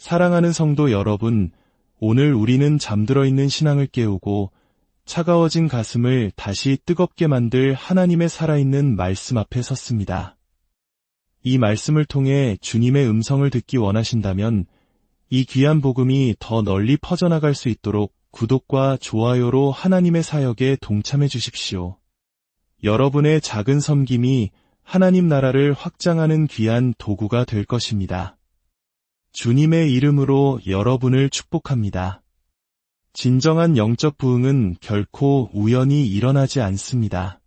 사랑하는 성도 여러분, 오늘 우리는 잠들어 있는 신앙을 깨우고 차가워진 가슴을 다시 뜨겁게 만들 하나님의 살아있는 말씀 앞에 섰습니다. 이 말씀을 통해 주님의 음성을 듣기 원하신다면 이 귀한 복음이 더 널리 퍼져나갈 수 있도록 구독과 좋아요로 하나님의 사역에 동참해 주십시오. 여러분의 작은 섬김이 하나님 나라를 확장하는 귀한 도구가 될 것입니다. 주님의 이름으로 여러분을 축복합니다. 진정한 영적 부흥은 결코 우연히 일어나지 않습니다.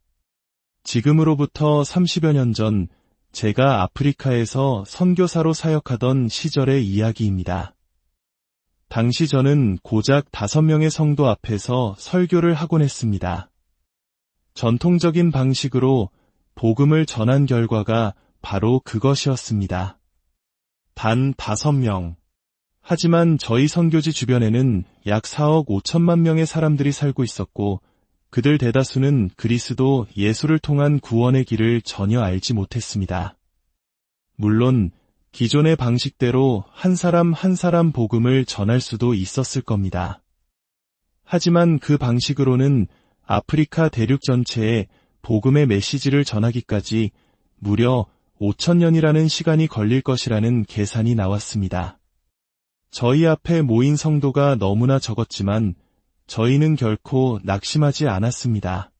지금으로부터 30여 년 전 제가 아프리카에서 선교사로 사역하던 시절의 이야기입니다. 당시 저는 고작 5명의 성도 앞에서 설교를 하곤 했습니다. 전통적인 방식으로 복음을 전한 결과가 바로 그것이었습니다. 단 5명. 하지만 저희 선교지 주변에는 약 4억 5천만 명의 사람들이 살고 있었고 그들 대다수는 그리스도 예수를 통한 구원의 길을 전혀 알지 못했습니다. 물론 기존의 방식대로 한 사람 한 사람 복음을 전할 수도 있었을 겁니다. 하지만 그 방식으로는 아프리카 대륙 전체에 복음의 메시지를 전하기까지 무려 5,000년이라는 시간이 걸릴 것이라는 계산이 나왔습니다. 저희 앞에 모인 성도가 너무나 적었지만 저희는 결코 낙심하지 않았습니다.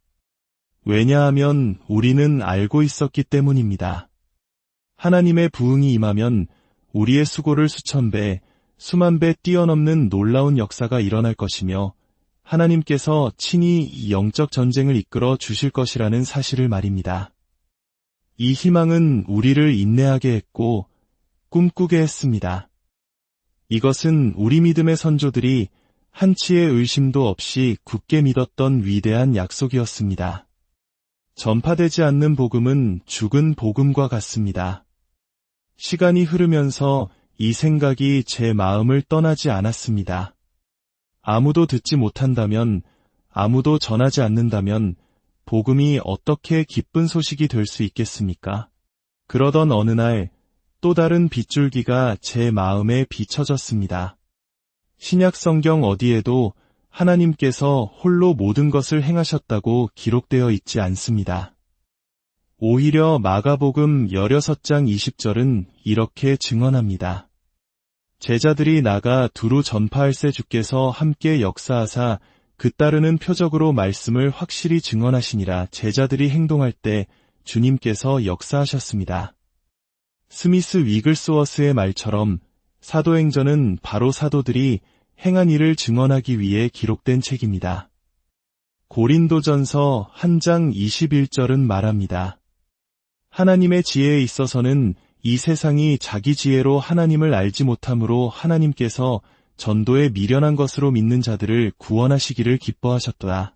왜냐하면 우리는 알고 있었기 때문입니다. 하나님의 부흥이 임하면 우리의 수고를 수천 배, 수만 배 뛰어넘는 놀라운 역사가 일어날 것이며 하나님께서 친히 이 영적 전쟁을 이끌어 주실 것이라는 사실을 말입니다. 이 희망은 우리를 인내하게 했고 꿈꾸게 했습니다. 이것은 우리 믿음의 선조들이 한치의 의심도 없이 굳게 믿었던 위대한 약속이었습니다. 전파되지 않는 복음은 죽은 복음과 같습니다. 시간이 흐르면서 이 생각이 제 마음을 떠나지 않았습니다. 아무도 듣지 못한다면, 아무도 전하지 않는다면 복음이 어떻게 기쁜 소식이 될 수 있겠습니까? 그러던 어느 날 또 다른 빗줄기가 제 마음에 비춰졌습니다. 신약 성경 어디에도 하나님께서 홀로 모든 것을 행하셨다고 기록되어 있지 않습니다. 오히려 마가복음 16장 20절은 이렇게 증언합니다. 제자들이 나가 두루 전파할새 주께서 함께 역사하사 그 따르는 표적으로 말씀을 확실히 증언하시니라. 제자들이 행동할 때 주님께서 역사하셨습니다. 스미스 위글스워스의 말처럼 사도행전은 바로 사도들이 행한 일을 증언하기 위해 기록된 책입니다. 고린도전서 1장 21절은 말합니다. 하나님의 지혜에 있어서는 이 세상이 자기 지혜로 하나님을 알지 못하므로 하나님께서 전도에 미련한 것으로 믿는 자들을 구원하시기를 기뻐하셨도다.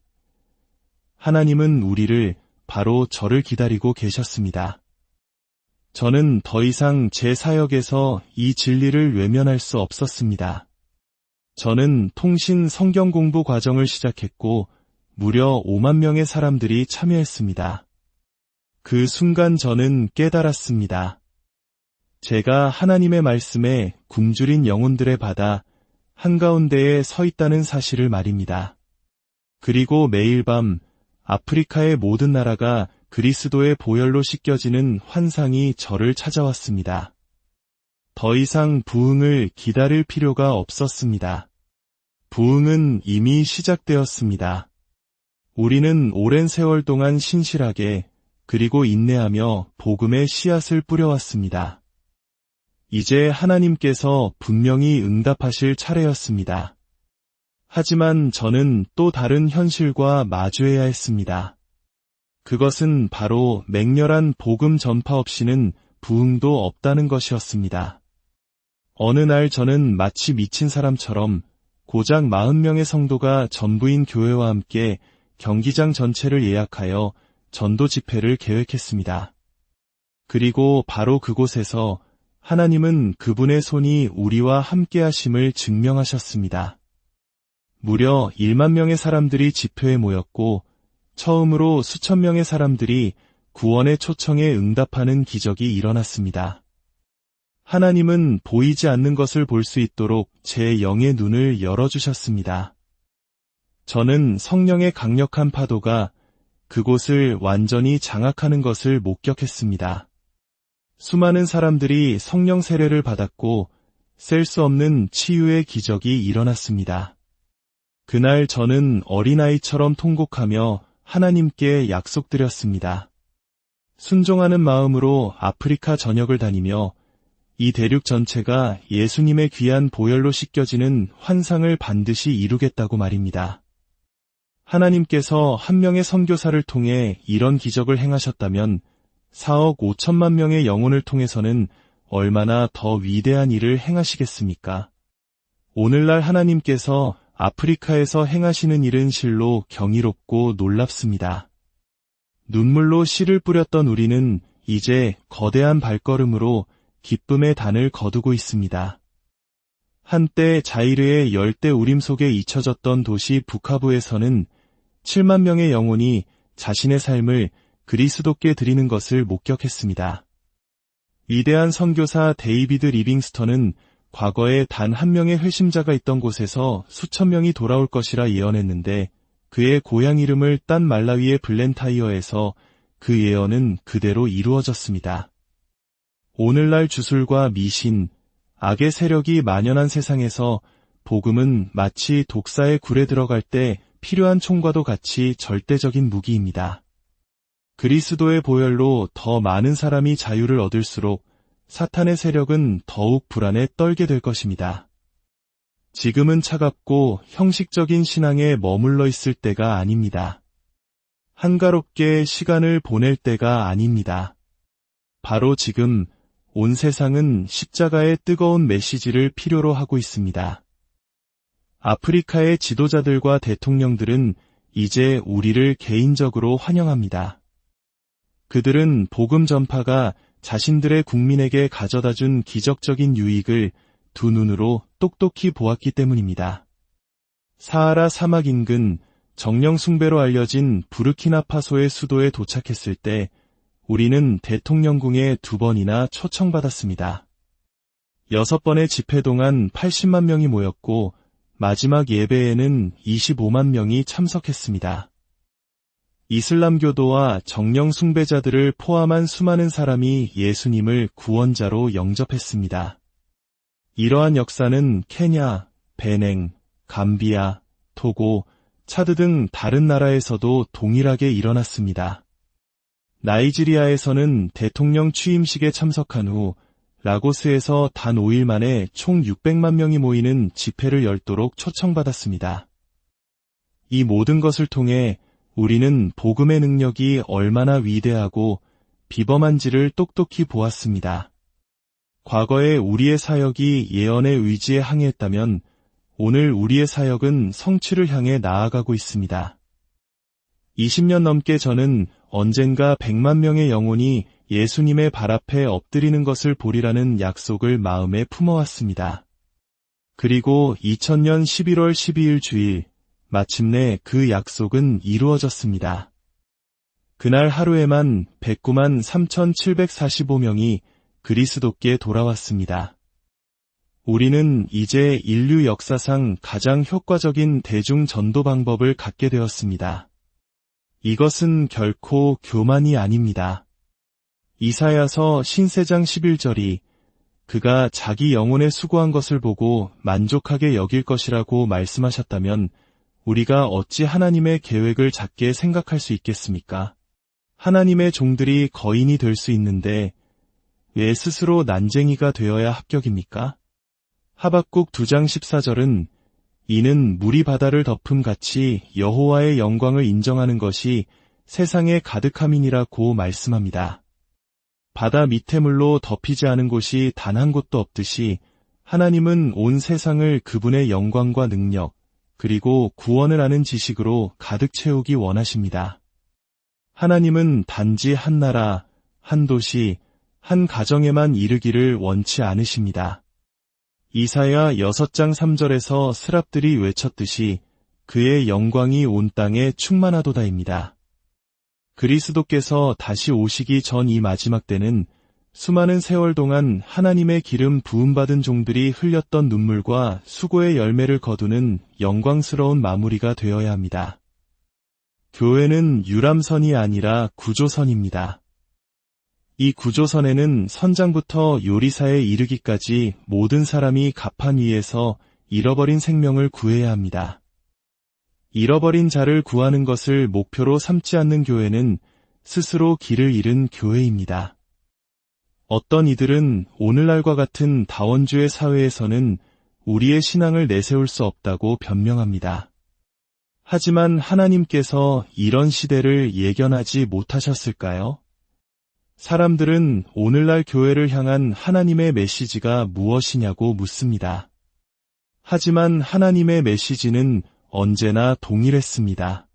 하나님은 우리를, 바로 저를 기다리고 계셨습니다. 저는 더 이상 제 사역에서 이 진리를 외면할 수 없었습니다. 저는 통신 성경 공부 과정을 시작했고 무려 5만 명의 사람들이 참여했습니다. 그 순간 저는 깨달았습니다. 제가 하나님의 말씀에 굶주린 영혼들의 바다 한가운데에 서 있다는 사실을 말입니다. 그리고 매일 밤 아프리카의 모든 나라가 그리스도의 보혈로 씻겨지는 환상이 저를 찾아왔습니다. 더 이상 부흥을 기다릴 필요가 없었습니다. 부흥은 이미 시작되었습니다. 우리는 오랜 세월 동안 신실하게 그리고 인내하며 복음의 씨앗을 뿌려왔습니다. 이제 하나님께서 분명히 응답하실 차례였습니다. 하지만 저는 또 다른 현실과 마주해야 했습니다. 그것은 바로 맹렬한 복음 전파 없이는 부흥도 없다는 것이었습니다. 어느 날 저는 마치 미친 사람처럼 고작 40명의 성도가 전부인 교회와 함께 경기장 전체를 예약하여 전도 집회를 계획했습니다. 그리고 바로 그곳에서 하나님은 그분의 손이 우리와 함께 하심을 증명하셨습니다. 무려 1만 명의 사람들이 집회에 모였고 처음으로 수천 명의 사람들이 구원의 초청에 응답하는 기적이 일어났습니다. 하나님은 보이지 않는 것을 볼 수 있도록 제 영의 눈을 열어주셨습니다. 저는 성령의 강력한 파도가 그곳을 완전히 장악하는 것을 목격했습니다. 수많은 사람들이 성령 세례를 받았고 셀 수 없는 치유의 기적이 일어났습니다. 그날 저는 어린아이처럼 통곡하며 하나님께 약속드렸습니다. 순종하는 마음으로 아프리카 전역을 다니며 이 대륙 전체가 예수님의 귀한 보혈로 씻겨지는 환상을 반드시 이루겠다고 말입니다. 하나님께서 한 명의 선교사를 통해 이런 기적을 행하셨다면 4억 5천만 명의 영혼을 통해서는 얼마나 더 위대한 일을 행하시겠습니까? 오늘날 하나님께서 아프리카에서 행하시는 일은 실로 경이롭고 놀랍습니다. 눈물로 씨를 뿌렸던 우리는 이제 거대한 발걸음으로 기쁨의 단을 거두고 있습니다. 한때 자이르의 열대 우림 속에 잊혀졌던 도시 부카부에서는 7만 명의 영혼이 자신의 삶을 그리스도께 드리는 것을 목격했습니다. 위대한 선교사 데이비드 리빙스턴은 과거에 단 한 명의 회심자가 있던 곳에서 수천 명이 돌아올 것이라 예언했는데 그의 고향 이름을 딴 말라위의 블렌타이어에서 그 예언은 그대로 이루어졌습니다. 오늘날 주술과 미신, 악의 세력이 만연한 세상에서 복음은 마치 독사의 굴에 들어갈 때 필요한 총과도 같이 절대적인 무기입니다. 그리스도의 보혈로 더 많은 사람이 자유를 얻을수록 사탄의 세력은 더욱 불안에 떨게 될 것입니다. 지금은 차갑고 형식적인 신앙에 머물러 있을 때가 아닙니다. 한가롭게 시간을 보낼 때가 아닙니다. 바로 지금 온 세상은 십자가의 뜨거운 메시지를 필요로 하고 있습니다. 아프리카의 지도자들과 대통령들은 이제 우리를 개인적으로 환영합니다. 그들은 복음 전파가 자신들의 국민에게 가져다준 기적적인 유익을 두 눈으로 똑똑히 보았기 때문입니다. 사하라 사막 인근 정령 숭배로 알려진 부르키나파소의 수도에 도착했을 때 우리는 대통령궁에 2번이나 초청받았습니다. 6번의 집회 동안 80만 명이 모였고 마지막 예배에는 25만 명이 참석했습니다. 이슬람교도와 정령 숭배자들을 포함한 수많은 사람이 예수님을 구원자로 영접했습니다. 이러한 역사는 케냐, 베냉, 감비아, 토고, 차드 등 다른 나라에서도 동일하게 일어났습니다. 나이지리아에서는 대통령 취임식에 참석한 후 라고스에서 단 5일 만에 총 600만 명이 모이는 집회를 열도록 초청받았습니다. 이 모든 것을 통해 우리는 복음의 능력이 얼마나 위대하고 비범한지를 똑똑히 보았습니다. 과거에 우리의 사역이 예언의 의지에 항해했다면 오늘 우리의 사역은 성취를 향해 나아가고 있습니다. 20년 넘게 저는 언젠가 100만 명의 영혼이 예수님의 발 앞에 엎드리는 것을 보리라는 약속을 마음에 품어왔습니다. 그리고 2000년 11월 12일 주일, 마침내 그 약속은 이루어졌습니다. 그날 하루에만 109만 3,745명이 그리스도께 돌아왔습니다. 우리는 이제 인류 역사상 가장 효과적인 대중 전도 방법을 갖게 되었습니다. 이것은 결코 교만이 아닙니다. 이사야서 신세장 11절이 그가 자기 영혼에 수고한 것을 보고 만족하게 여길 것이라고 말씀하셨다면 우리가 어찌 하나님의 계획을 작게 생각할 수 있겠습니까? 하나님의 종들이 거인이 될 수 있는데 왜 스스로 난쟁이가 되어야 합격입니까? 하박국 2장 14절은 이는 물이 바다를 덮음 같이 여호와의 영광을 인정하는 것이 세상에 가득함이니라고 말씀합니다. 바다 밑에 물로 덮이지 않은 곳이 단 한 곳도 없듯이 하나님은 온 세상을 그분의 영광과 능력, 그리고 구원을 아는 지식으로 가득 채우기 원하십니다. 하나님은 단지 한 나라, 한 도시, 한 가정에만 이르기를 원치 않으십니다. 이사야 6장 3절에서 스랍들이 외쳤듯이 그의 영광이 온 땅에 충만하도다입니다. 그리스도께서 다시 오시기 전 이 마지막 때는 수많은 세월 동안 하나님의 기름 부음받은 종들이 흘렸던 눈물과 수고의 열매를 거두는 영광스러운 마무리가 되어야 합니다. 교회는 유람선이 아니라 구조선입니다. 이 구조선에는 선장부터 요리사에 이르기까지 모든 사람이 갑판 위에서 잃어버린 생명을 구해야 합니다. 잃어버린 자를 구하는 것을 목표로 삼지 않는 교회는 스스로 길을 잃은 교회입니다. 어떤 이들은 오늘날과 같은 다원주의 사회에서는 우리의 신앙을 내세울 수 없다고 변명합니다. 하지만 하나님께서 이런 시대를 예견하지 못하셨을까요? 사람들은 오늘날 교회를 향한 하나님의 메시지가 무엇이냐고 묻습니다. 하지만 하나님의 메시지는 언제나 동일했습니다.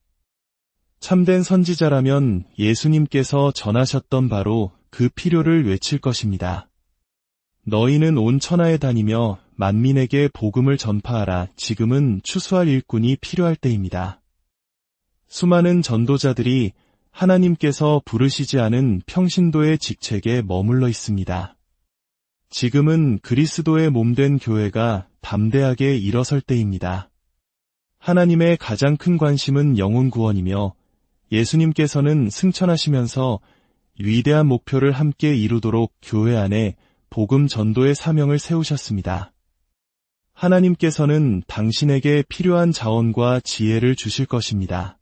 참된 선지자라면 예수님께서 전하셨던 바로 그 필요를 외칠 것입니다. 너희는 온 천하에 다니며 만민에게 복음을 전파하라. 지금은 추수할 일꾼이 필요할 때입니다. 수많은 전도자들이 하나님께서 부르시지 않은 평신도의 직책에 머물러 있습니다. 지금은 그리스도의 몸된 교회가 담대하게 일어설 때입니다. 하나님의 가장 큰 관심은 영혼 구원이며 예수님께서는 승천하시면서 위대한 목표를 함께 이루도록 교회 안에 복음 전도의 사명을 세우셨습니다. 하나님께서는 당신에게 필요한 자원과 지혜를 주실 것입니다.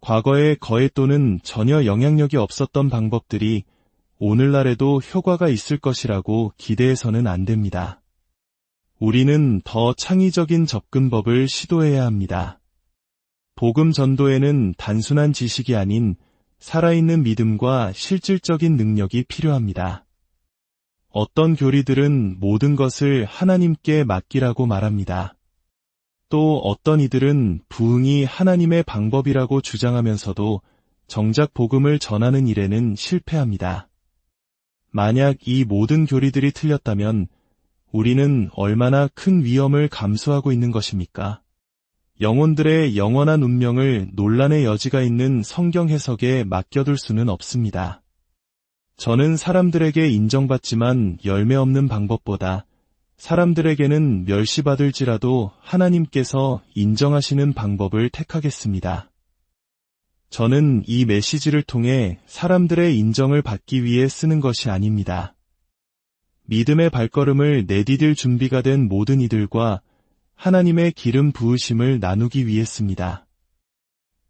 과거에 거액 또는 전혀 영향력이 없었던 방법들이 오늘날에도 효과가 있을 것이라고 기대해서는 안 됩니다. 우리는 더 창의적인 접근법을 시도해야 합니다. 복음 전도에는 단순한 지식이 아닌 살아있는 믿음과 실질적인 능력이 필요합니다. 어떤 교리들은 모든 것을 하나님께 맡기라고 말합니다. 또 어떤 이들은 부흥이 하나님의 방법이라고 주장하면서도 정작 복음을 전하는 일에는 실패합니다. 만약 이 모든 교리들이 틀렸다면 우리는 얼마나 큰 위험을 감수하고 있는 것입니까? 영혼들의 영원한 운명을 논란의 여지가 있는 성경 해석에 맡겨둘 수는 없습니다. 저는 사람들에게 인정받지만 열매 없는 방법보다 사람들에게는 멸시받을지라도 하나님께서 인정하시는 방법을 택하겠습니다. 저는 이 메시지를 통해 사람들의 인정을 받기 위해 쓰는 것이 아닙니다. 믿음의 발걸음을 내디딜 준비가 된 모든 이들과 하나님의 기름 부으심을 나누기 위해습니다.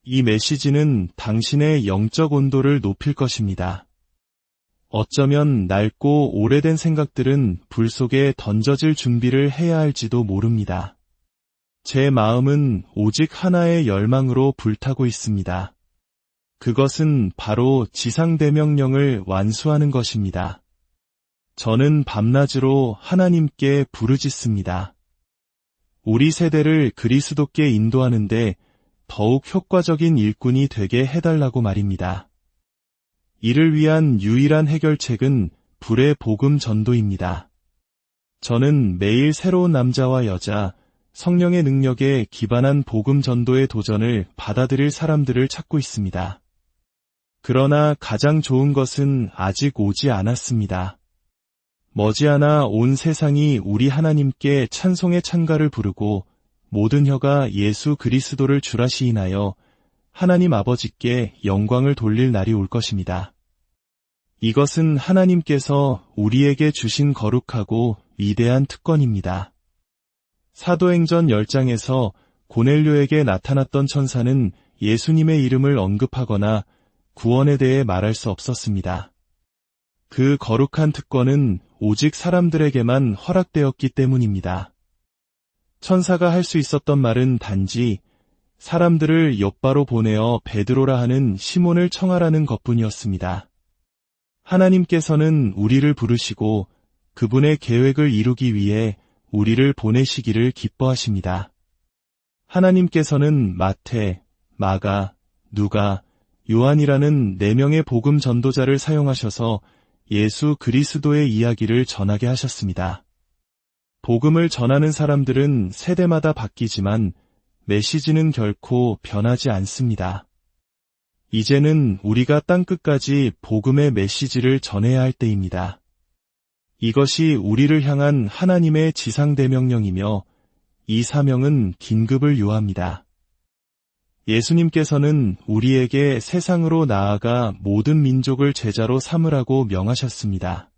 이 메시지는 당신의 영적 온도를 높일 것입니다. 어쩌면 낡고 오래된 생각들은 불 속에 던져질 준비를 해야 할지도 모릅니다. 제 마음은 오직 하나의 열망으로 불타고 있습니다. 그것은 바로 지상대명령을 완수하는 것입니다. 저는 밤낮으로 하나님께 부르짖습니다. 우리 세대를 그리스도께 인도하는데 더욱 효과적인 일꾼이 되게 해달라고 말입니다. 이를 위한 유일한 해결책은 불의 복음 전도입니다. 저는 매일 새로운 남자와 여자, 성령의 능력에 기반한 복음 전도의 도전을 받아들일 사람들을 찾고 있습니다. 그러나 가장 좋은 것은 아직 오지 않았습니다. 머지않아 온 세상이 우리 하나님께 찬송의 찬가를 부르고 모든 혀가 예수 그리스도를 주라 시인하여 하나님 아버지께 영광을 돌릴 날이 올 것입니다. 이것은 하나님께서 우리에게 주신 거룩하고 위대한 특권입니다. 사도행전 10장에서 고넬료에게 나타났던 천사는 예수님의 이름을 언급하거나 구원에 대해 말할 수 없었습니다. 그 거룩한 특권은 오직 사람들에게만 허락되었기 때문입니다. 천사가 할 수 있었던 말은 단지 사람들을 욥바로 보내어 베드로라 하는 시몬을 청하라는 것뿐이었습니다. 하나님께서는 우리를 부르시고 그분의 계획을 이루기 위해 우리를 보내시기를 기뻐하십니다. 하나님께서는 마태, 마가, 누가, 요한이라는 4명의 복음 전도자를 사용하셔서 예수 그리스도의 이야기를 전하게 하셨습니다. 복음을 전하는 사람들은 세대마다 바뀌지만 메시지는 결코 변하지 않습니다. 이제는 우리가 땅끝까지 복음의 메시지를 전해야 할 때입니다. 이것이 우리를 향한 하나님의 지상대명령이며 이 사명은 긴급을 요합니다. 예수님께서는 우리에게 세상으로 나아가 모든 민족을 제자로 삼으라고 명하셨습니다.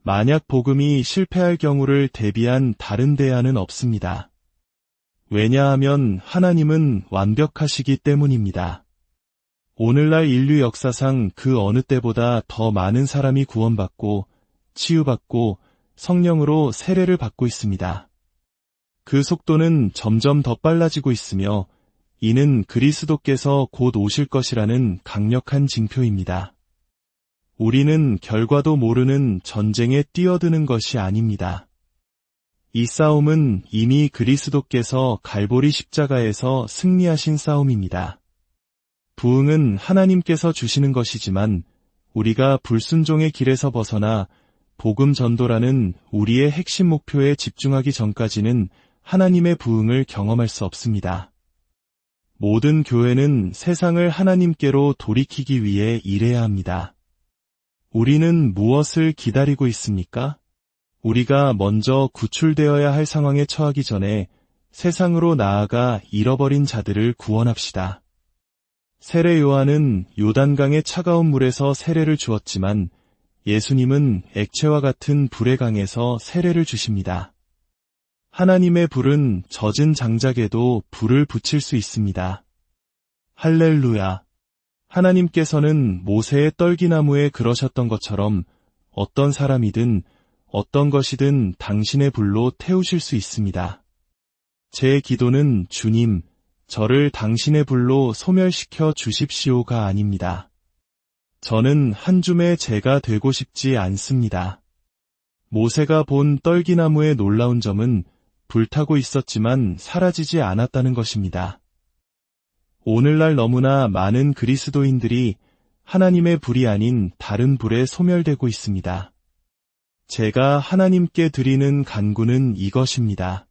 만약 복음이 실패할 경우를 대비한 다른 대안은 없습니다. 왜냐하면 하나님은 완벽하시기 때문입니다. 오늘날 인류 역사상 그 어느 때보다 더 많은 사람이 구원받고 치유받고 성령으로 세례를 받고 있습니다. 그 속도는 점점 더 빨라지고 있으며 이는 그리스도께서 곧 오실 것이라는 강력한 징표입니다. 우리는 결과도 모르는 전쟁에 뛰어드는 것이 아닙니다. 이 싸움은 이미 그리스도께서 갈보리 십자가에서 승리하신 싸움입니다. 부흥은 하나님께서 주시는 것이지만 우리가 불순종의 길에서 벗어나 복음 전도라는 우리의 핵심 목표에 집중하기 전까지는 하나님의 부흥을 경험할 수 없습니다. 모든 교회는 세상을 하나님께로 돌이키기 위해 일해야 합니다. 우리는 무엇을 기다리고 있습니까? 우리가 먼저 구출되어야 할 상황에 처하기 전에 세상으로 나아가 잃어버린 자들을 구원합시다. 세례 요한은 요단강의 차가운 물에서 세례를 주었지만 예수님은 액체와 같은 불의 강에서 세례를 주십니다. 하나님의 불은 젖은 장작에도 불을 붙일 수 있습니다. 할렐루야! 하나님께서는 모세의 떨기나무에 그러셨던 것처럼 어떤 사람이든 어떤 것이든 당신의 불로 태우실 수 있습니다. 제 기도는 주님, 저를 당신의 불로 소멸시켜 주십시오가 아닙니다. 저는 한 줌의 재가 되고 싶지 않습니다. 모세가 본 떨기나무의 놀라운 점은 불타고 있었지만 사라지지 않았다는 것입니다. 오늘날 너무나 많은 그리스도인들이 하나님의 불이 아닌 다른 불에 소멸되고 있습니다. 제가 하나님께 드리는 간구는 이것입니다.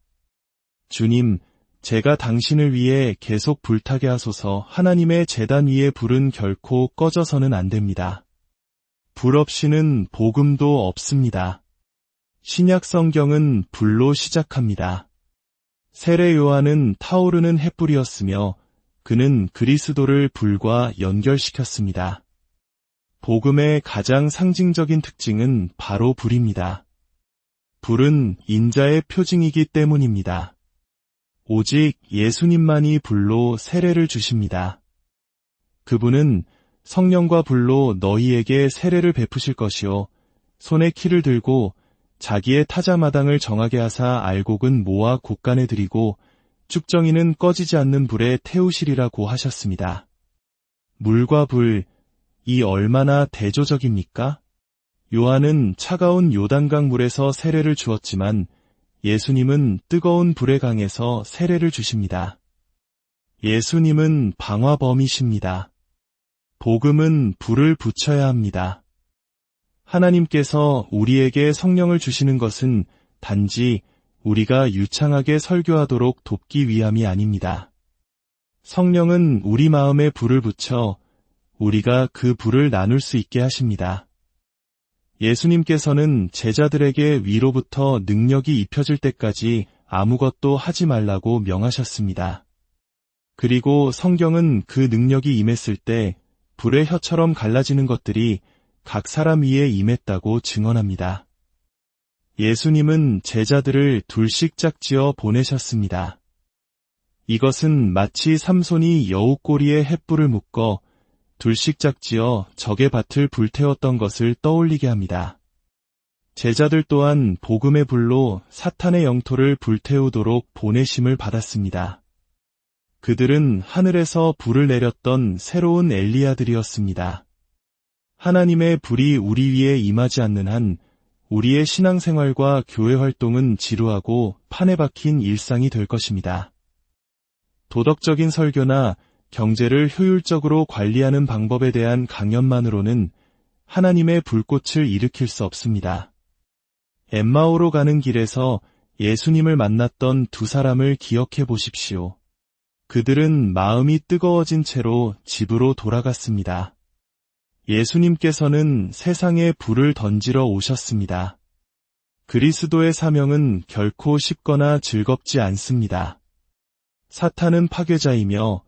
주님, 제가 당신을 위해 계속 불타게 하소서. 하나님의 제단 위의 불은 결코 꺼져서는 안 됩니다. 불 없이는 복음도 없습니다. 신약 성경은 불로 시작합니다. 세례 요한은 타오르는 횃불이었으며 그는 그리스도를 불과 연결시켰습니다. 복음의 가장 상징적인 특징은 바로 불입니다. 불은 인자의 표징이기 때문입니다. 오직 예수님만이 불로 세례를 주십니다. 그분은 성령과 불로 너희에게 세례를 베푸실 것이요 손에 키를 들고 자기의 타자마당을 정하게 하사 알곡은 모아 곳간에 들이고 쭉정이는 꺼지지 않는 불에 태우시리라고 하셨습니다. 물과 불, 이 얼마나 대조적입니까? 요한은 차가운 요단강 물에서 세례를 주었지만 예수님은 뜨거운 불의 강에서 세례를 주십니다. 예수님은 방화범이십니다. 복음은 불을 붙여야 합니다. 하나님께서 우리에게 성령을 주시는 것은 단지 우리가 유창하게 설교하도록 돕기 위함이 아닙니다. 성령은 우리 마음에 불을 붙여 우리가 그 불을 나눌 수 있게 하십니다. 예수님께서는 제자들에게 위로부터 능력이 입혀질 때까지 아무것도 하지 말라고 명하셨습니다. 그리고 성경은 그 능력이 임했을 때 불의 혀처럼 갈라지는 것들이 각 사람 위에 임했다고 증언합니다. 예수님은 제자들을 둘씩 짝지어 보내셨습니다. 이것은 마치 삼손이 여우꼬리에 횃불을 묶어 둘씩 짝지어 적의 밭을 불태웠던 것을 떠올리게 합니다. 제자들 또한 복음의 불로 사탄의 영토를 불태우도록 보내심을 받았습니다. 그들은 하늘에서 불을 내렸던 새로운 엘리야들이었습니다. 하나님의 불이 우리 위에 임하지 않는 한 우리의 신앙생활과 교회 활동은 지루하고 판에 박힌 일상이 될 것입니다. 도덕적인 설교나 경제를 효율적으로 관리하는 방법에 대한 강연만으로는 하나님의 불꽃을 일으킬 수 없습니다. 엠마오로 가는 길에서 예수님을 만났던 두 사람을 기억해 보십시오. 그들은 마음이 뜨거워진 채로 집으로 돌아갔습니다. 예수님께서는 세상에 불을 던지러 오셨습니다. 그리스도의 사명은 결코 쉽거나 즐겁지 않습니다. 사탄은 파괴자이며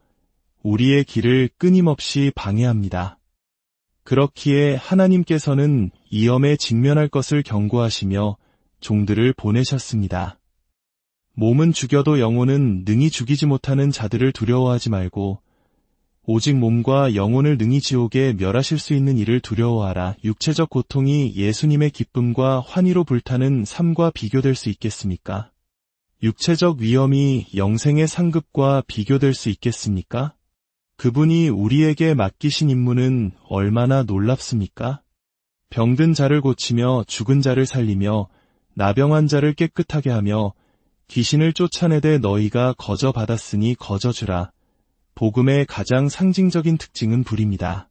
우리의 길을 끊임없이 방해합니다. 그렇기에 하나님께서는 위험에 직면할 것을 경고하시며 종들을 보내셨습니다. 몸은 죽여도 영혼은 능히 죽이지 못하는 자들을 두려워하지 말고 오직 몸과 영혼을 능히 지옥에 멸하실 수 있는 이를 두려워하라. 육체적 고통이 예수님의 기쁨과 환희로 불타는 삶과 비교될 수 있겠습니까? 육체적 위험이 영생의 상급과 비교될 수 있겠습니까? 그분이 우리에게 맡기신 임무는 얼마나 놀랍습니까? 병든 자를 고치며 죽은 자를 살리며 나병한 자를 깨끗하게 하며 귀신을 쫓아내되 너희가 거저 받았으니 거저 주라. 복음의 가장 상징적인 특징은 불입니다.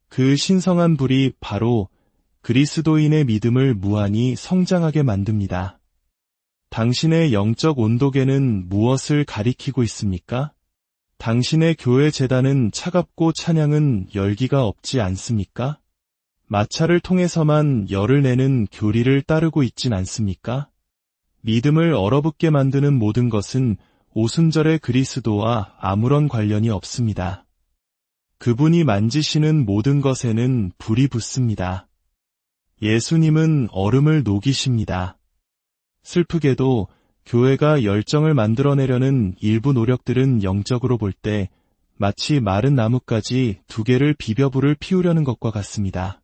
그 신성한 불이 바로 그리스도인의 믿음을 무한히 성장하게 만듭니다. 당신의 영적 온도계는 무엇을 가리키고 있습니까? 당신의 교회 제단은 차갑고 찬양은 열기가 없지 않습니까? 마찰을 통해서만 열을 내는 교리를 따르고 있진 않습니까? 믿음을 얼어붙게 만드는 모든 것은 오순절의 그리스도와 아무런 관련이 없습니다. 그분이 만지시는 모든 것에는 불이 붙습니다. 예수님은 얼음을 녹이십니다. 슬프게도 교회가 열정을 만들어내려는 일부 노력들은 영적으로 볼 때 마치 마른 나뭇가지 2개를 비벼 불을 피우려는 것과 같습니다.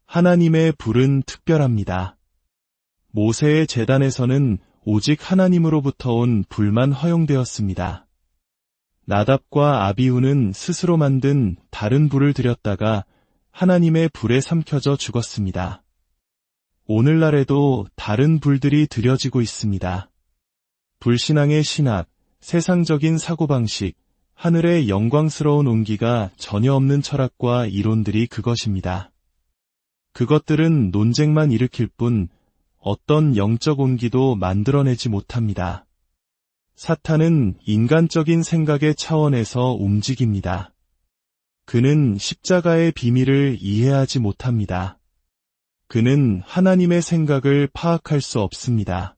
하나님의 불은 특별합니다. 모세의 제단에서는 오직 하나님으로부터 온 불만 허용되었습니다. 나답과 아비후는 스스로 만든 다른 불을 들였다가 하나님의 불에 삼켜져 죽었습니다. 오늘날에도 다른 불들이 들여지고 있습니다. 불신앙의 신학, 세상적인 사고방식, 하늘의 영광스러운 온기가 전혀 없는 철학과 이론들이 그것입니다. 그것들은 논쟁만 일으킬 뿐 어떤 영적 온기도 만들어내지 못합니다. 사탄은 인간적인 생각의 차원에서 움직입니다. 그는 십자가의 비밀을 이해하지 못합니다. 그는 하나님의 생각을 파악할 수 없습니다.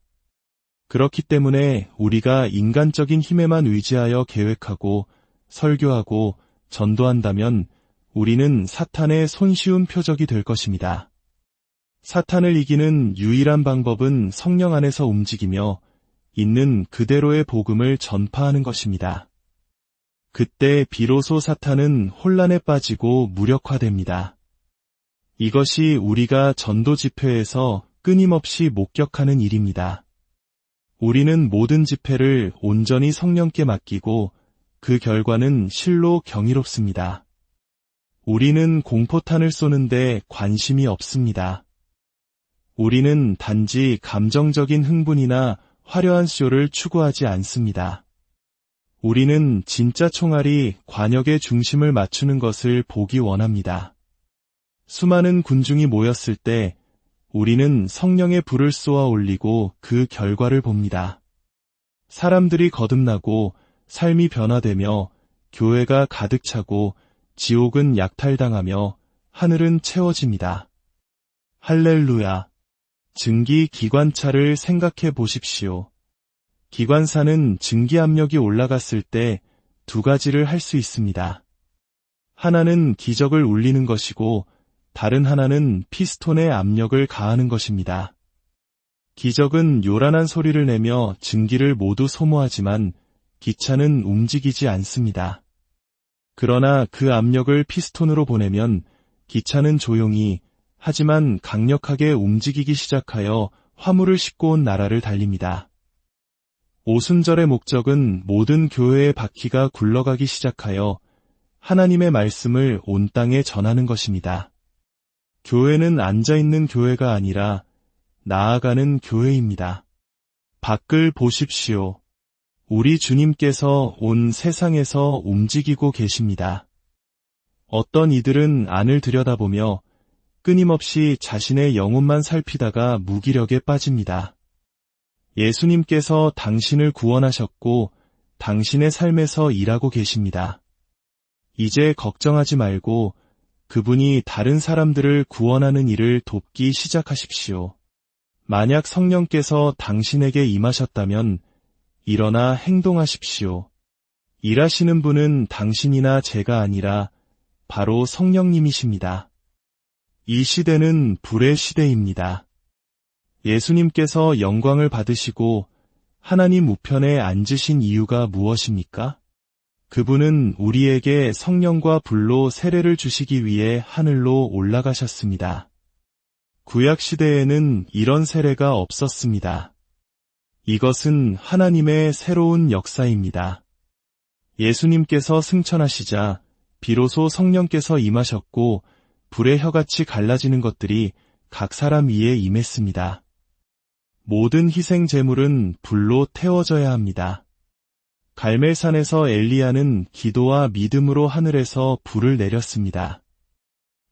그렇기 때문에 우리가 인간적인 힘에만 의지하여 계획하고 설교하고 전도한다면 우리는 사탄의 손쉬운 표적이 될 것입니다. 사탄을 이기는 유일한 방법은 성령 안에서 움직이며 있는 그대로의 복음을 전파하는 것입니다. 그때 비로소 사탄은 혼란에 빠지고 무력화됩니다. 이것이 우리가 전도 집회에서 끊임없이 목격하는 일입니다. 우리는 모든 집회를 온전히 성령께 맡기고 그 결과는 실로 경이롭습니다. 우리는 공포탄을 쏘는데 관심이 없습니다. 우리는 단지 감정적인 흥분이나 화려한 쇼를 추구하지 않습니다. 우리는 진짜 총알이 관역의 중심을 맞추는 것을 보기 원합니다. 수많은 군중이 모였을 때 우리는 성령의 불을 쏘아 올리고 그 결과를 봅니다. 사람들이 거듭나고 삶이 변화되며 교회가 가득 차고 지옥은 약탈당하며 하늘은 채워집니다. 할렐루야! 증기 기관차를 생각해 보십시오. 기관사는 증기 압력이 올라갔을 때 2가지를 할 수 있습니다. 하나는 기적을 울리는 것이고 다른 하나는 피스톤에 압력을 가하는 것입니다. 기적은 요란한 소리를 내며 증기를 모두 소모하지만 기차는 움직이지 않습니다. 그러나 그 압력을 피스톤으로 보내면 기차는 조용히 하지만 강력하게 움직이기 시작하여 화물을 싣고 온 나라를 달립니다. 오순절의 목적은 모든 교회의 바퀴가 굴러가기 시작하여 하나님의 말씀을 온 땅에 전하는 것입니다. 교회는 앉아있는 교회가 아니라 나아가는 교회입니다. 밖을 보십시오. 우리 주님께서 온 세상에서 움직이고 계십니다. 어떤 이들은 안을 들여다보며 끊임없이 자신의 영혼만 살피다가 무기력에 빠집니다. 예수님께서 당신을 구원하셨고 당신의 삶에서 일하고 계십니다. 이제 걱정하지 말고 그분이 다른 사람들을 구원하는 일을 돕기 시작하십시오. 만약 성령께서 당신에게 임하셨다면 일어나 행동하십시오. 일하시는 분은 당신이나 제가 아니라 바로 성령님이십니다. 이 시대는 불의 시대입니다. 예수님께서 영광을 받으시고 하나님 우편에 앉으신 이유가 무엇입니까? 그분은 우리에게 성령과 불로 세례를 주시기 위해 하늘로 올라가셨습니다. 구약시대에는 이런 세례가 없었습니다. 이것은 하나님의 새로운 역사입니다. 예수님께서 승천하시자 비로소 성령께서 임하셨고 불의 혀같이 갈라지는 것들이 각 사람 위에 임했습니다. 모든 희생 제물은 불로 태워져야 합니다. 갈멜산에서 엘리야는 기도와 믿음으로 하늘에서 불을 내렸습니다.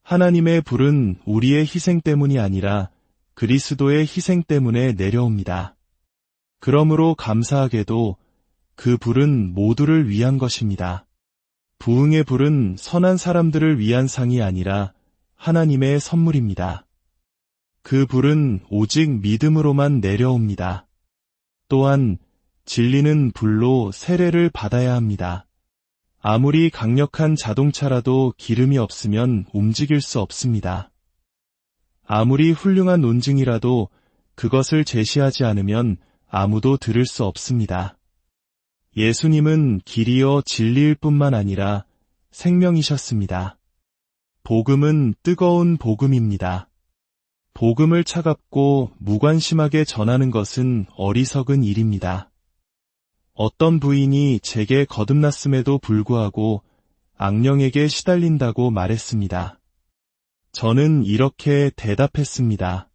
하나님의 불은 우리의 희생 때문이 아니라 그리스도의 희생 때문에 내려옵니다. 그러므로 감사하게도 그 불은 모두를 위한 것입니다. 부흥의 불은 선한 사람들을 위한 상이 아니라 하나님의 선물입니다. 그 불은 오직 믿음으로만 내려옵니다. 또한 진리는 불로 세례를 받아야 합니다. 아무리 강력한 자동차라도 기름이 없으면 움직일 수 없습니다. 아무리 훌륭한 논증이라도 그것을 제시하지 않으면 아무도 들을 수 없습니다. 예수님은 길이요 진리일 뿐만 아니라 생명이셨습니다. 복음은 뜨거운 복음입니다. 복음을 차갑고 무관심하게 전하는 것은 어리석은 일입니다. 어떤 부인이 제게 거듭났음에도 불구하고 악령에게 시달린다고 말했습니다. 저는 이렇게 대답했습니다.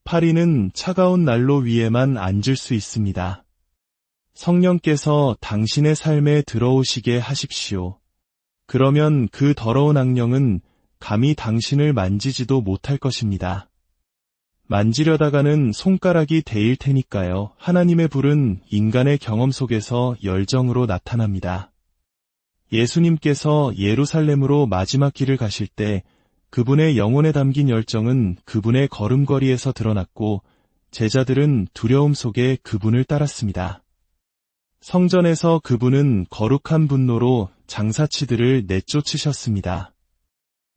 파리는 차가운 난로 위에만 앉을 수 있습니다. 성령께서 당신의 삶에 들어오시게 하십시오. 그러면 그 더러운 악령은 감히 당신을 만지지도 못할 것입니다. 만지려다가는 손가락이 데일 테니까요. 하나님의 불은 인간의 경험 속에서 열정으로 나타납니다. 예수님께서 예루살렘으로 마지막 길을 가실 때 그분의 영혼에 담긴 열정은 그분의 걸음걸이에서 드러났고 제자들은 두려움 속에 그분을 따랐습니다. 성전에서 그분은 거룩한 분노로 장사치들을 내쫓으셨습니다.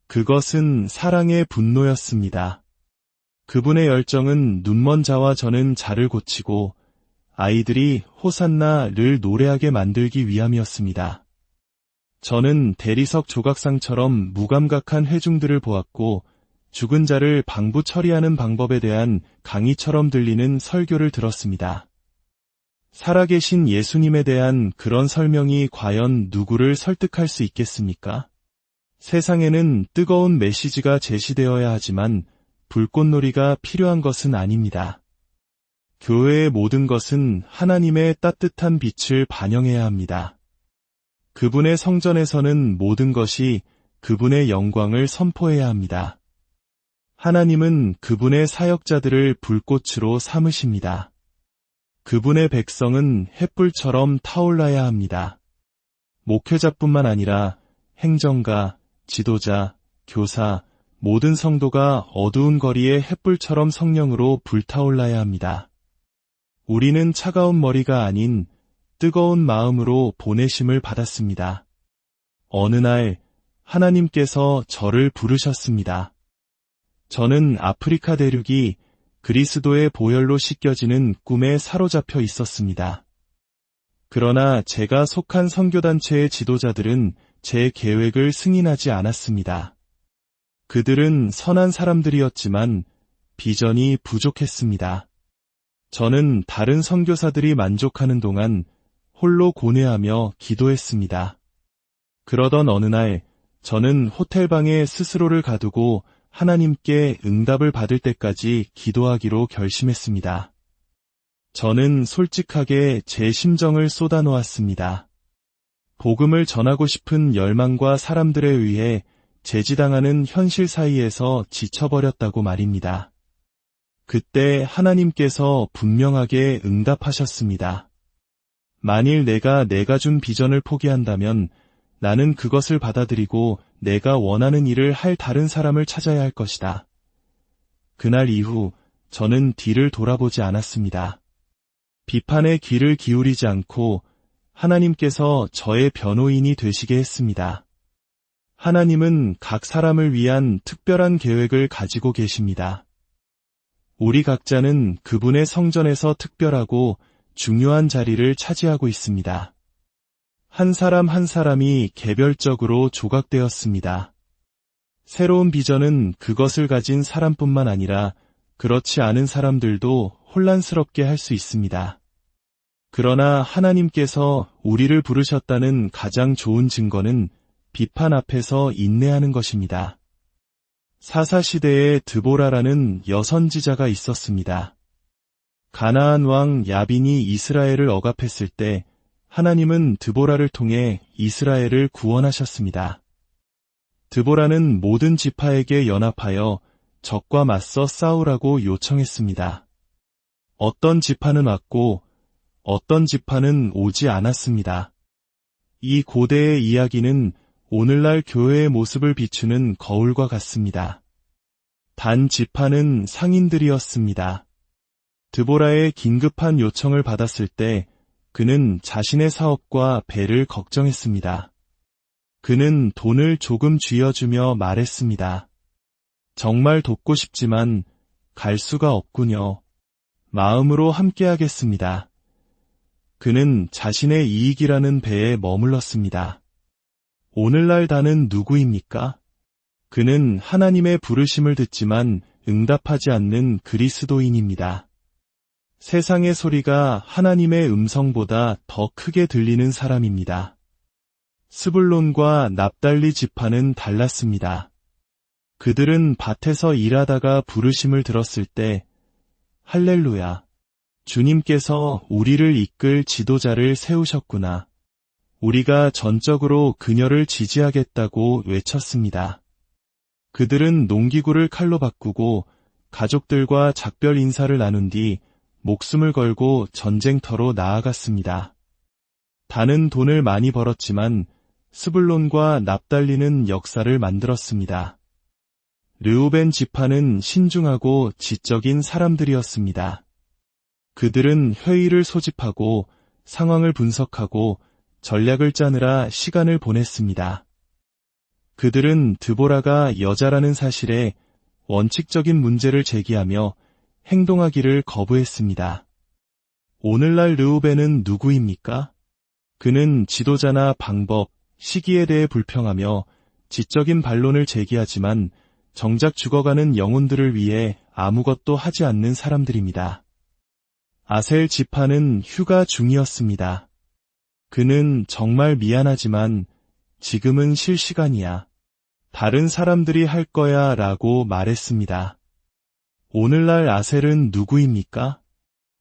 그것은 사랑의 분노였습니다. 그분의 열정은 눈먼 자와 저는 자를 고치고 아이들이 호산나를 노래하게 만들기 위함이었습니다. 저는 대리석 조각상처럼 무감각한 회중들을 보았고 죽은 자를 방부 처리하는 방법에 대한 강의처럼 들리는 설교를 들었습니다. 살아계신 예수님에 대한 그런 설명이 과연 누구를 설득할 수 있겠습니까? 세상에는 뜨거운 메시지가 제시되어야 하지만 불꽃놀이가 필요한 것은 아닙니다. 교회의 모든 것은 하나님의 따뜻한 빛을 반영해야 합니다. 그분의 성전에서는 모든 것이 그분의 영광을 선포해야 합니다. 하나님은 그분의 사역자들을 불꽃으로 삼으십니다. 그분의 백성은 햇불처럼 타올라야 합니다. 목회자뿐만 아니라 행정가, 지도자, 교사, 모든 성도가 어두운 거리의 햇불처럼 성령으로 불타올라야 합니다. 우리는 차가운 머리가 아닌 뜨거운 마음으로 보내심을 받았습니다. 어느 날 하나님께서 저를 부르셨습니다. 저는 아프리카 대륙이 그리스도의 보혈로 씻겨지는 꿈에 사로잡혀 있었습니다. 그러나 제가 속한 선교단체의 지도자들은 제 계획을 승인하지 않았습니다. 그들은 선한 사람들이었지만 비전이 부족했습니다. 저는 다른 선교사들이 만족하는 동안 홀로 고뇌하며 기도했습니다. 그러던 어느 날 저는 호텔방에 스스로를 가두고 하나님께 응답을 받을 때까지 기도하기로 결심했습니다. 저는 솔직하게 제 심정을 쏟아놓았습니다. 복음을 전하고 싶은 열망과 사람들에 의해 제지당하는 현실 사이에서 지쳐버렸다고 말입니다. 그때 하나님께서 분명하게 응답하셨습니다. 만일 내가 준 비전을 포기한다면 나는 그것을 받아들이고 내가 원하는 일을 할 다른 사람을 찾아야 할 것이다. 그날 이후 저는 뒤를 돌아보지 않았습니다. 비판에 귀를 기울이지 않고 하나님께서 저의 변호인이 되시게 했습니다. 하나님은 각 사람을 위한 특별한 계획을 가지고 계십니다. 우리 각자는 그분의 성전에서 특별하고 중요한 자리를 차지하고 있습니다. 한 사람 한 사람이 개별적으로 조각되었습니다. 새로운 비전은 그것을 가진 사람뿐만 아니라 그렇지 않은 사람들도 혼란스럽게 할 수 있습니다. 그러나 하나님께서 우리를 부르셨다는 가장 좋은 증거는 비판 앞에서 인내하는 것입니다. 사사시대에 드보라라는 여선지자가 있었습니다. 가나안 왕 야빈이 이스라엘을 억압했을 때 하나님은 드보라를 통해 이스라엘을 구원하셨습니다. 드보라는 모든 지파에게 연합하여 적과 맞서 싸우라고 요청했습니다. 어떤 지파는 왔고 어떤 지파는 오지 않았습니다. 이 고대의 이야기는 오늘날 교회의 모습을 비추는 거울과 같습니다. 단 지파는 상인들이었습니다. 드보라의 긴급한 요청을 받았을 때 그는 자신의 사업과 배를 걱정했습니다. 그는 돈을 조금 쥐어주며 말했습니다. 정말 돕고 싶지만 갈 수가 없군요. 마음으로 함께하겠습니다. 그는 자신의 이익이라는 배에 머물렀습니다. 오늘날 나는 누구입니까? 그는 하나님의 부르심을 듣지만 응답하지 않는 그리스도인입니다. 세상의 소리가 하나님의 음성보다 더 크게 들리는 사람입니다. 스불론과 납달리 지파는 달랐습니다. 그들은 밭에서 일하다가 부르심을 들었을 때 할렐루야, 주님께서 우리를 이끌 지도자를 세우셨구나. 우리가 전적으로 그녀를 지지하겠다고 외쳤습니다. 그들은 농기구를 칼로 바꾸고 가족들과 작별 인사를 나눈 뒤 목숨을 걸고 전쟁터로 나아갔습니다. 다는 돈을 많이 벌었지만 스불론과 납달리는 역사를 만들었습니다. 르우벤 지파는 신중하고 지적인 사람들이었습니다. 그들은 회의를 소집하고 상황을 분석하고 전략을 짜느라 시간을 보냈습니다. 그들은 드보라가 여자라는 사실에 원칙적인 문제를 제기하며 행동하기를 거부했습니다. 오늘날 르우벤은 누구입니까? 그는 지도자나 방법, 시기에 대해 불평하며 지적인 반론을 제기하지만 정작 죽어가는 영혼들을 위해 아무것도 하지 않는 사람들입니다. 아셀 지파는 휴가 중이었습니다. 그는 정말 미안하지만 지금은 쉴 시간이야. 다른 사람들이 할 거야 라고 말했습니다. 오늘날 아셀은 누구입니까?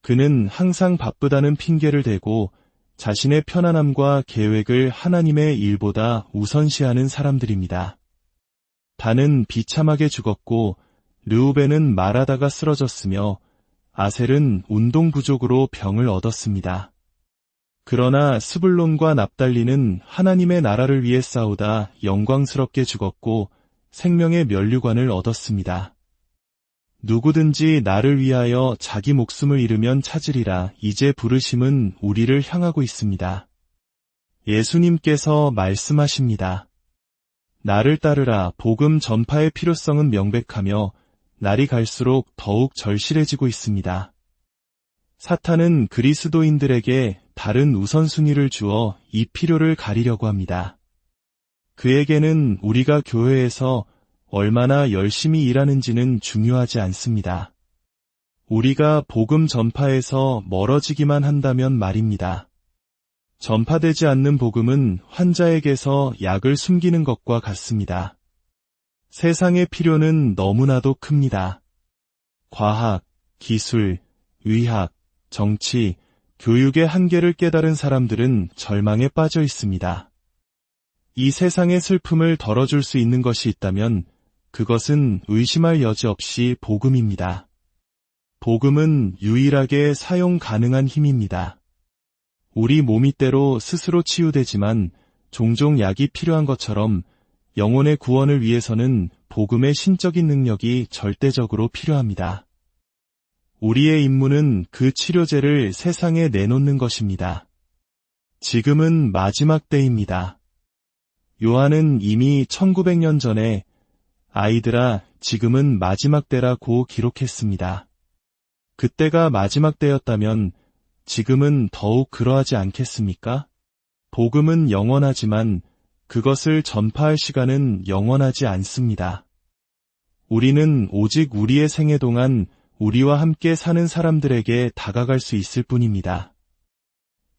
그는 항상 바쁘다는 핑계를 대고 자신의 편안함과 계획을 하나님의 일보다 우선시하는 사람들입니다. 다는 비참하게 죽었고 르우벤은 말하다가 쓰러졌으며 아셀은 운동 부족으로 병을 얻었습니다. 그러나 스불론과 납달리는 하나님의 나라를 위해 싸우다 영광스럽게 죽었고 생명의 면류관을 얻었습니다. 누구든지 나를 위하여 자기 목숨을 잃으면 찾으리라. 이제 부르심은 우리를 향하고 있습니다. 예수님께서 말씀하십니다. 나를 따르라. 복음 전파의 필요성은 명백하며 날이 갈수록 더욱 절실해지고 있습니다. 사탄은 그리스도인들에게 다른 우선순위를 주어 이 필요를 가리려고 합니다. 그에게는 우리가 교회에서 얼마나 열심히 일하는지는 중요하지 않습니다. 우리가 복음 전파에서 멀어지기만 한다면 말입니다. 전파되지 않는 복음은 환자에게서 약을 숨기는 것과 같습니다. 세상의 필요는 너무나도 큽니다. 과학, 기술, 의학, 정치, 교육의 한계를 깨달은 사람들은 절망에 빠져 있습니다. 이 세상의 슬픔을 덜어줄 수 있는 것이 있다면 그것은 의심할 여지 없이 복음입니다. 복음은 유일하게 사용 가능한 힘입니다. 우리 몸이 때로 스스로 치유되지만 종종 약이 필요한 것처럼 영혼의 구원을 위해서는 복음의 신적인 능력이 절대적으로 필요합니다. 우리의 임무는 그 치료제를 세상에 내놓는 것입니다. 지금은 마지막 때입니다. 요한은 이미 1900년 전에 아이들아, 지금은 마지막 때라고 기록했습니다. 그때가 마지막 때였다면 지금은 더욱 그러하지 않겠습니까? 복음은 영원하지만 그것을 전파할 시간은 영원하지 않습니다. 우리는 오직 우리의 생애 동안 우리와 함께 사는 사람들에게 다가갈 수 있을 뿐입니다.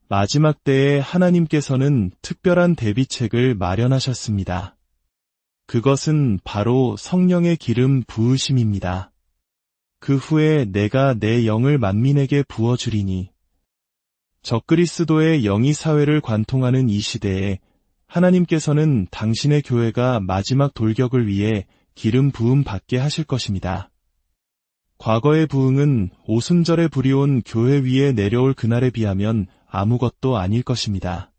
마지막 때에 하나님께서는 특별한 대비책을 마련하셨습니다. 그것은 바로 성령의 기름 부으심입니다. 그 후에 내가 내 영을 만민에게 부어주리니. 적그리스도의 영이 사회를 관통하는 이 시대에 하나님께서는 당신의 교회가 마지막 돌격을 위해 기름 부음 받게 하실 것입니다. 과거의 부흥은 오순절에 불이 온 교회 위에 내려올 그날에 비하면 아무것도 아닐 것입니다.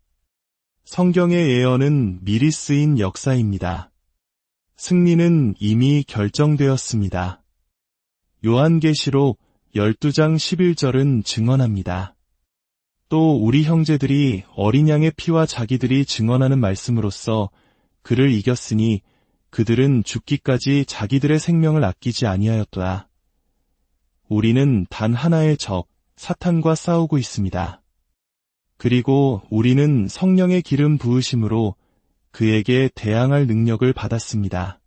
성경의 예언은 미리 쓰인 역사입니다. 승리는 이미 결정되었습니다. 요한계시록 12장 11절은 증언합니다. 또 우리 형제들이 어린 양의 피와 자기들이 증언하는 말씀으로써 그를 이겼으니 그들은 죽기까지 자기들의 생명을 아끼지 아니하였도다. 우리는 단 하나의 적, 사탄과 싸우고 있습니다. 그리고 우리는 성령의 기름 부으심으로 그에게 대항할 능력을 받았습니다.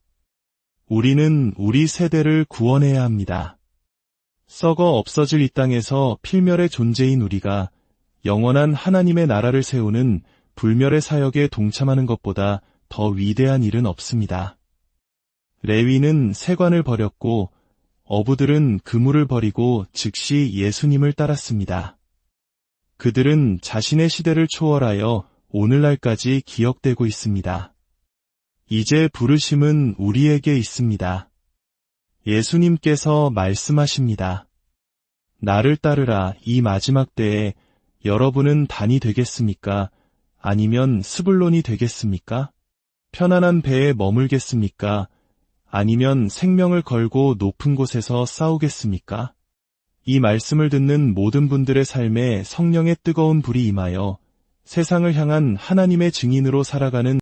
우리는 우리 세대를 구원해야 합니다. 썩어 없어질 이 땅에서 필멸의 존재인 우리가 영원한 하나님의 나라를 세우는 불멸의 사역에 동참하는 것보다 더 위대한 일은 없습니다. 레위는 세관을 버렸고 어부들은 그물을 버리고 즉시 예수님을 따랐습니다. 그들은 자신의 시대를 초월하여 오늘날까지 기억되고 있습니다. 이제 부르심은 우리에게 있습니다. 예수님께서 말씀하십니다. 나를 따르라. 이 마지막 때에 여러분은 단이 되겠습니까? 아니면 스불론이 되겠습니까? 편안한 배에 머물겠습니까? 아니면 생명을 걸고 높은 곳에서 싸우겠습니까? 이 말씀을 듣는 모든 분들의 삶에 성령의 뜨거운 불이 임하여 세상을 향한 하나님의 증인으로 살아가는